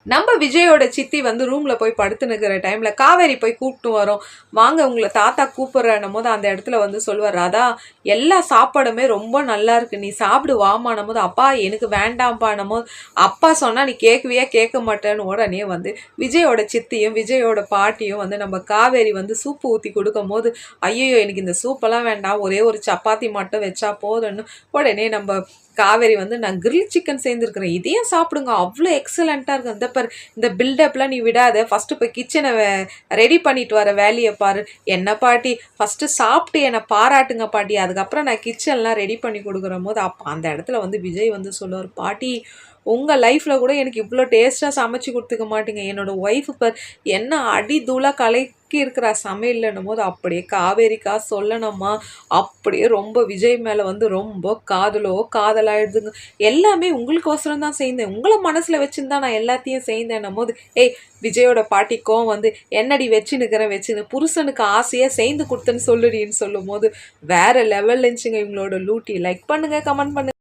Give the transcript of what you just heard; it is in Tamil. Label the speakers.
Speaker 1: நம்ம விஜயோட சித்தி வந்து ரூம்ல போய் படுத்துனுக்கிற டைம்ல காவேரி போய் கூப்பிட்டு வரோம், வாங்க உங்களை தாத்தா கூப்பிடுறன்னும் போது அந்த இடத்துல வந்து சொல்லுவார், ராதா எல்லா சாப்பாடுமே ரொம்ப நல்லா இருக்கு, நீ சாப்பிடு வாமானும் போது அப்பா எனக்கு வேண்டாம்ப்பானும் போது அப்பா சொன்னா நீ கேட்கவே கேட்க மாட்டேன்னு உடனே வந்து விஜயோட சித்தியும் விஜயோட பாட்டியும் வந்து நம்ம காவேரி வந்து சூப்பு ஊற்றி கொடுக்கும் போது ஐயோ எனக்கு இந்த சூப்பெல்லாம் வேண்டாம், ஒரே ஒரு சப்பாத்தி மட்டும் வச்சா போதும்னு உடனே நம்ம காவேரி வந்து நான் கிரில் சிக்கன் சேர்ந்துருக்குறேன், இதையும் சாப்பிடுங்க அவ்வளோ எக்ஸலண்ட்டாக இருக்கு, இந்த பாரு இந்த பில்டப்லாம் நீ விடாத, ஃபஸ்ட்டு போய் கிச்சனை ரெடி பண்ணிட்டு வர வேலையை பாரு, என்ன பாட்டி ஃபஸ்ட்டு சாப்பிட்டு என்னை பாராட்டுங்க பாட்டி, அதுக்கப்புறம் நான் கிச்சன்லாம் ரெடி பண்ணி கொடுக்குற போது அப்போ அந்த இடத்துல வந்து விஜய் வந்து சொல்லுவார், பாட்டி உங்கள் லைஃப்பில் கூட எனக்கு இவ்வளோ டேஸ்ட்டாக சமைச்சு கொடுத்துக்க மாட்டீங்க, என்னோட ஒய்ஃப் இப்போ என்ன அடி தூளாக கலக்கி இருக்கிற சமையல்னும் போது அப்படியே காவேரிக்கா சொல்லணுமா, அப்படியே ரொம்ப விஜய் மேலே வந்து ரொம்ப காதலாயிடுதுங்க, எல்லாமே உங்களுக்கோசரம் தான் செய்தேன், உங்களை மனசில் வச்சுருந்தா நான் எல்லாத்தையும் செய்தேன்னும் போது ஏய் விஜயோட பாட்டிக்கும் வந்து என்னடி வச்சுன்னு புருஷனுக்கு ஆசையாக செய்து கொடுத்தேன்னு சொல்லுடின்னு சொல்லும் போது வேற லெவல் இருந்துச்சுங்க இவங்களோட லூட்டி. லைக் பண்ணுங்கள், கமெண்ட் பண்ணுங்கள்.